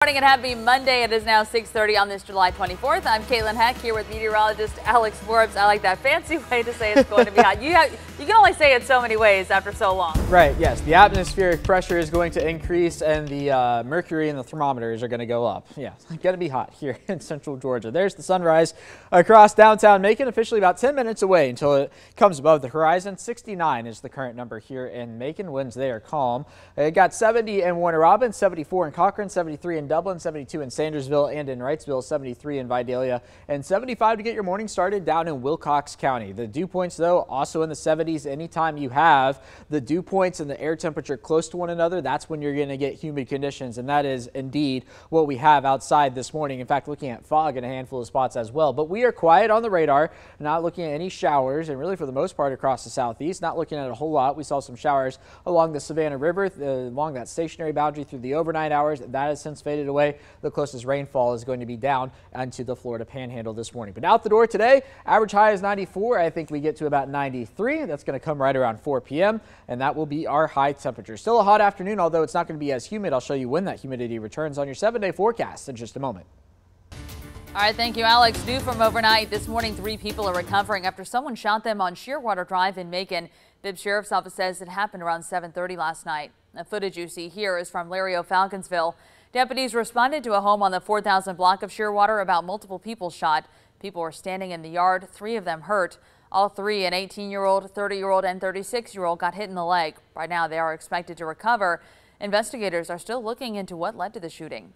Morning and happy Monday. It is now 6:30 on this July 24th. I'm Caitlin Heck here with meteorologist Alex Forbes. I like that fancy way to say it's going to be hot. You can only say it so many ways after so long. Right, yes. The atmospheric pressure is going to increase and the mercury in the thermometers are going to go up. Yeah, it's going to be hot here in central Georgia. There's the sunrise across downtown Macon, officially about 10 minutes away until it comes above the horizon. 69 is the current number here in Macon. Winds there calm. It got 70 in Warner Robins, 74 in Cochran, 73 in Dublin, 72 in Sandersville and in Wrightsville, 73 in Vidalia, and 75 to get your morning started down in Wilcox County. The dew points, though, also in the 70s. Anytime you have the dew points and the air temperature close to one another, that's when you're going to get humid conditions, and that is indeed what we have outside this morning. In fact, looking at fog in a handful of spots as well. But we are quiet on the radar, not looking at any showers, and really for the most part across the southeast, not looking at a whole lot. We saw some showers along the Savannah River, along that stationary boundary through the overnight hours. That has since faded away. The closest rainfall is going to be down into the Florida Panhandle this morning. But out the door today, average high is 94. I think we get to about 93. That's going to come right around 4 p.m. and that will be our high temperature. Still a hot afternoon, although it's not going to be as humid. I'll show you when that humidity returns on your 7-day forecast in just a moment. All right, thank you, Alex. New from overnight this morning, 3 people are recovering after someone shot them on Shearwater Drive in Macon. Bibb Sheriff's Office says it happened around 7:30 last night. The footage you see here is from Lario Falconsville. Deputies responded to a home on the 4,000 block of Shearwater about multiple people shot. People were standing in the yard, 3 of them hurt. All 3, an 18-year-old, 30-year-old, and 36-year-old, got hit in the leg. Right now, they are expected to recover. Investigators are still looking into what led to the shooting.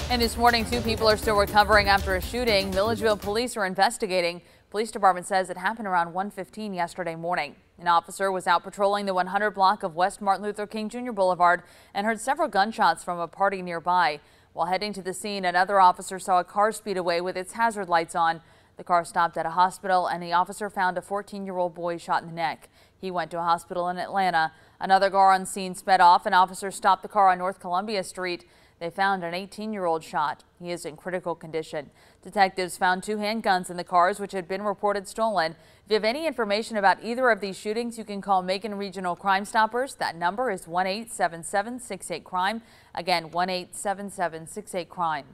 And this morning, 2 people are still recovering after a shooting. Milledgeville police are investigating. Police department says it happened around 1:15 yesterday morning. An officer was out patrolling the 100 block of West Martin Luther King Jr. Boulevard and heard several gunshots from a party nearby. While heading to the scene, another officer saw a car speed away with its hazard lights on. The car stopped at a hospital and the officer found a 14-year-old boy shot in the neck. He went to a hospital in Atlanta. Another car on scene sped off. An officer stopped the car on North Columbia Street. They found an 18-year-old shot. He is in critical condition. Detectives found 2 handguns in the cars, which had been reported stolen. If you have any information about either of these shootings, you can call Macon Regional Crime Stoppers. That number is 1-877-68-CRIME. Again, 1-877-68-CRIME.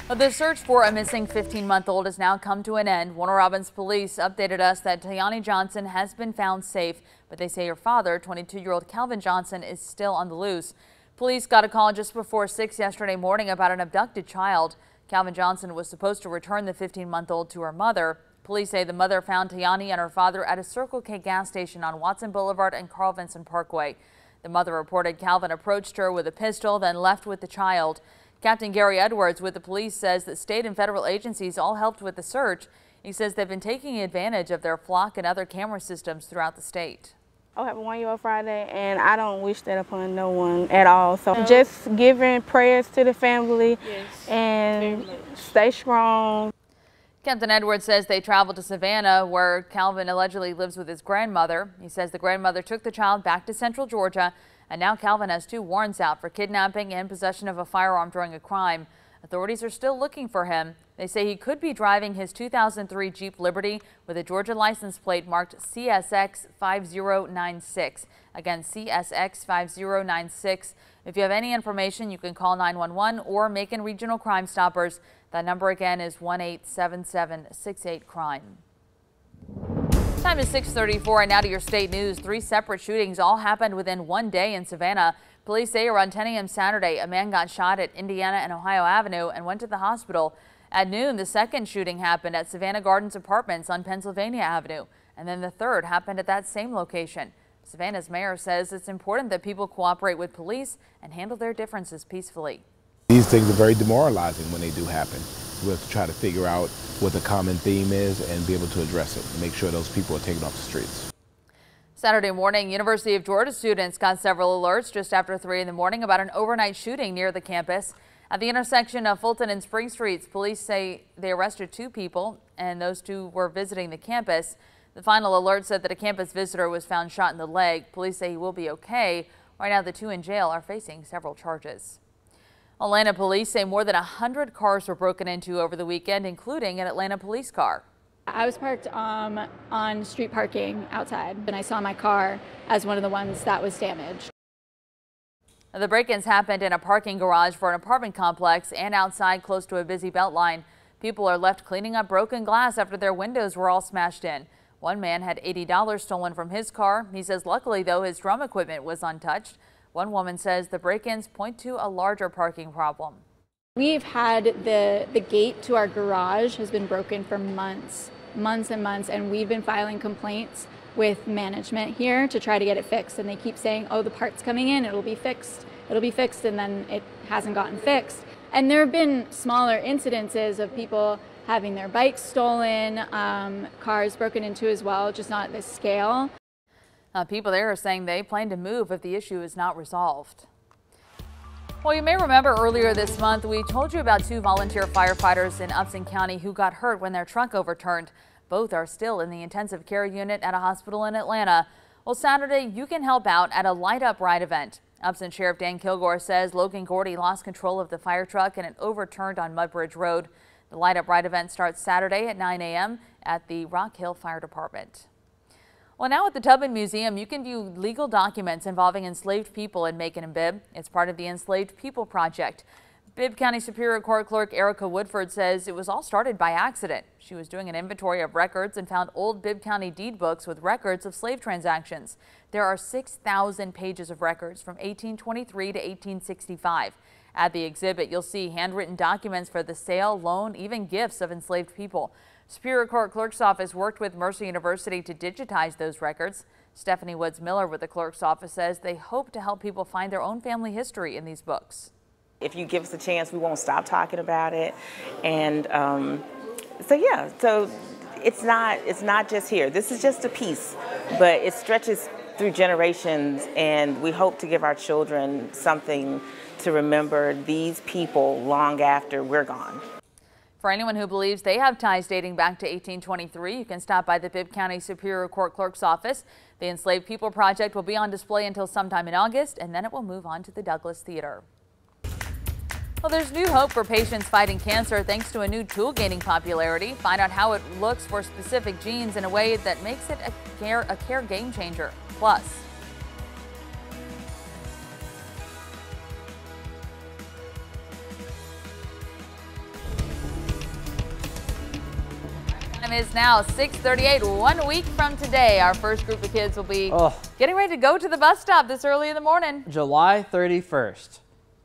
The search for a missing 15-month-old has now come to an end. Warner Robins police updated us that Tayani Johnson has been found safe, but they say her father, 22-year-old Calvin Johnson, is still on the loose. Police got a call just before 6 yesterday morning about an abducted child. Calvin Johnson was supposed to return the 15-month-old to her mother. Police say the mother found Tayani and her father at a Circle K gas station on Watson Boulevard and Carl Vinson Parkway. The mother reported Calvin approached her with a pistol, then left with the child. Captain Gary Edwards with the police says that state and federal agencies all helped with the search. He says they've been taking advantage of their flock and other camera systems throughout the state. I have a 1-year-old Friday, and I don't wish that upon no one at all. So just giving prayers to the family, and stay strong. Captain Edwards says they traveled to Savannah, where Calvin allegedly lives with his grandmother. He says the grandmother took the child back to central Georgia, and now Calvin has 2 warrants out for kidnapping and possession of a firearm during a crime. Authorities are still looking for him. They say he could be driving his 2003 Jeep Liberty with a Georgia license plate marked CSX 5096. Again, CSX 5096. If you have any information, you can call 911 or Macon Regional Crime Stoppers. That number again is 1-877-68-CRIME. Time is 6:34 and now to your state news. 3 separate shootings all happened within 1 day in Savannah. Police say around 10 a.m. Saturday, a man got shot at Indiana and Ohio Avenue and went to the hospital. At noon, the second shooting happened at Savannah Gardens Apartments on Pennsylvania Avenue, and then the third happened at that same location. Savannah's mayor says it's important that people cooperate with police and handle their differences peacefully. These things are very demoralizing when they do happen. We have to try to figure out what the common theme is and be able to address it and make sure those people are taken off the streets. Saturday morning, University of Georgia students got several alerts just after 3 in the morning about an overnight shooting near the campus. At the intersection of Fulton and Spring Streets, police say they arrested 2 people, and those 2 were visiting the campus. The final alert said that a campus visitor was found shot in the leg. Police say he will be okay. Right now, the 2 in jail are facing several charges. Atlanta police say more than 100 cars were broken into over the weekend, including an Atlanta police car. I was parked on street parking outside, and I saw my car as one of the ones that was damaged. The break-ins happened in a parking garage for an apartment complex and outside close to a busy belt line. People are left cleaning up broken glass after their windows were all smashed in. One man had $80 stolen from his car. He says luckily, though, his drum equipment was untouched. One woman says the break-ins point to a larger parking problem. We've had the gate to our garage has been broken for months and months, and we've been filing complaints with management here to try to get it fixed. And they keep saying, oh, the part's coming in, it'll be fixed, and then it hasn't gotten fixed. And there have been smaller incidences of people having their bikes stolen, cars broken into as well, just not this scale. People there are saying they plan to move if the issue is not resolved. Well, you may remember earlier this month we told you about 2 volunteer firefighters in Upson County who got hurt when their truck overturned. Both are still in the intensive care unit at a hospital in Atlanta. Well, Saturday you can help out at a Light Up Ride event. Upson Sheriff Dan Kilgore says Logan Gordy lost control of the fire truck and it overturned on Mudbridge Road. The Light Up Ride event starts Saturday at 9 a.m. at the Rock Hill Fire Department. Well, now at the Tubman Museum, you can view legal documents involving enslaved people in Macon and Bibb. It's part of the Enslaved People Project. Bibb County Superior Court Clerk Erica Woodford says it was all started by accident. She was doing an inventory of records and found old Bibb County deed books with records of slave transactions. There are 6,000 pages of records from 1823 to 1865. At the exhibit, you'll see handwritten documents for the sale, loan, even gifts of enslaved people. Superior Court Clerk's Office worked with Mercer University to digitize those records. Stephanie Woods Miller with the Clerk's Office says they hope to help people find their own family history in these books. If you give us a chance, we won't stop talking about it. And so it's not just here. This is just a piece, but it stretches through generations, and we hope to give our children something to remember these people long after we're gone. For anyone who believes they have ties dating back to 1823, you can stop by the Bibb County Superior Court Clerk's Office. The Enslaved People Project will be on display until sometime in August, and then it will move on to the Douglas Theater. Well, there's new hope for patients fighting cancer thanks to a new tool gaining popularity. Find out how it looks for specific genes in a way that makes it a care game changer. Plus, time is now 6:38. 1 week from today, our first group of kids will be getting ready to go to the bus stop this early in the morning. July 31st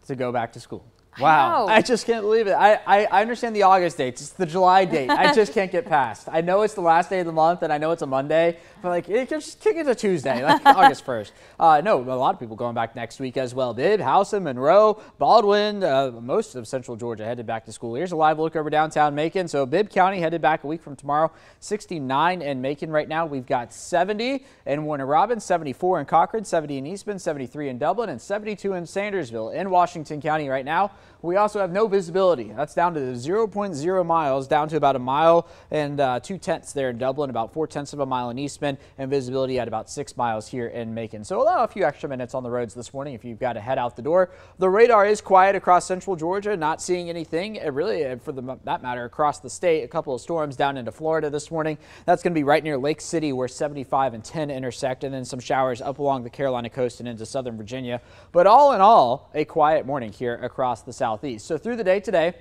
to go back to school. Wow, I just can't believe it. I understand the August dates. It's the July date. I just can't get past. I know it's the last day of the month, and I know it's a Monday, but like, just kick it to Tuesday, like August 1st. No, a lot of people going back next week as well. Bibb, Howsam, Monroe, Baldwin, most of Central Georgia headed back to school. Here's a live look over downtown Macon. So Bibb County headed back a week from tomorrow. 69 in Macon right now. We've got 70 in Warner Robins, 74 in Cochrane, 70 in Eastman, 73 in Dublin, and 72 in Sandersville. In Washington County right now, we also have no visibility. That's down to 0.0 miles, down to about a mile and 2/10 there in Dublin, about 4/10 of a mile in Eastman, and visibility at about 6 miles here in Macon. So allow a few extra minutes on the roads this morning if you've got to head out the door. The radar is quiet across Central Georgia, not seeing anything really, for that matter, across the state. A couple of storms down into Florida this morning. That's going to be right near Lake City where 75 and 10 intersect, and then some showers up along the Carolina coast and into southern Virginia. But all in all, a quiet morning here across the southeast. So through the day today,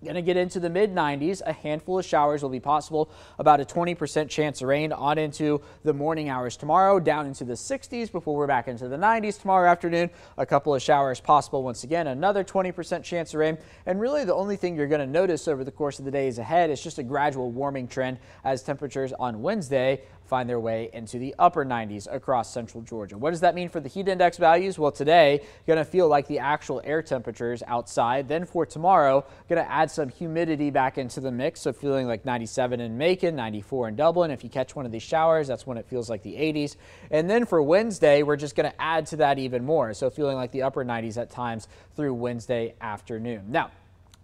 going to get into the mid-90s. A handful of showers will be possible, about a 20% chance of rain on into the morning hours tomorrow, down into the 60s before we're back into the 90s tomorrow afternoon. A couple of showers possible once again, another 20% chance of rain. And really the only thing you're going to notice over the course of the days ahead is just a gradual warming trend as temperatures on Wednesday find their way into the upper 90s across Central Georgia. What does that mean for the heat index values? Well, today, going to feel like the actual air temperatures outside. Then for tomorrow, going to add some humidity back into the mix. So feeling like 97 in Macon, 94 in Dublin. If you catch one of these showers, that's when it feels like the 80s. And then for Wednesday, we're just going to add to that even more. So feeling like the upper 90s at times through Wednesday afternoon. Now,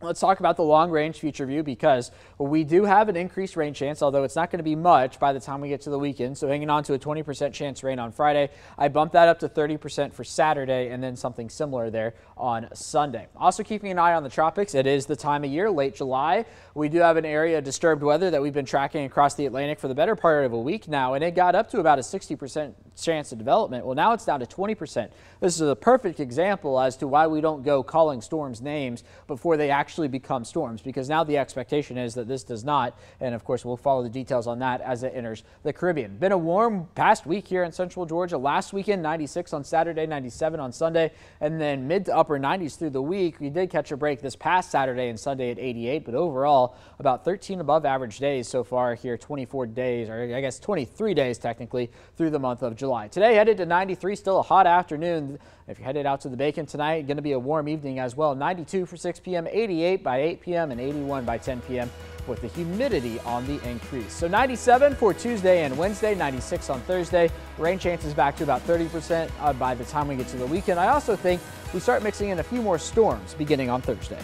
let's talk about the long-range future view because we do have an increased rain chance, although it's not going to be much by the time we get to the weekend. So hanging on to a 20% chance rain on Friday. I bumped that up to 30% for Saturday and then something similar there on Sunday. Also keeping an eye on the tropics. It is the time of year, late July. We do have an area of disturbed weather that we've been tracking across the Atlantic for the better part of a week now, and it got up to about a 60% chance of development. Well, now it's down to 20%. This is a perfect example as to why we don't go calling storms names before they actually become storms, because now the expectation is that this does not. And of course, we'll follow the details on that as it enters the Caribbean. Been a warm past week here in central Georgia. Last weekend, 96 on Saturday, 97 on Sunday, and then mid to upper 90s through the week. We did catch a break this past Saturday and Sunday at 88, but overall about 13 above average days so far here, 24 days, or I guess 23 days technically, through the month of July. Today headed to 93, still a hot afternoon. If you're headed out to the Bacon tonight, going to be a warm evening as well. 92 for 6 p.m., 88 by 8 p.m., and 81 by 10 p.m. with the humidity on the increase. So 97 for Tuesday and Wednesday, 96 on Thursday. Rain chances back to about 30% by the time we get to the weekend. I also think we start mixing in a few more storms beginning on Thursday.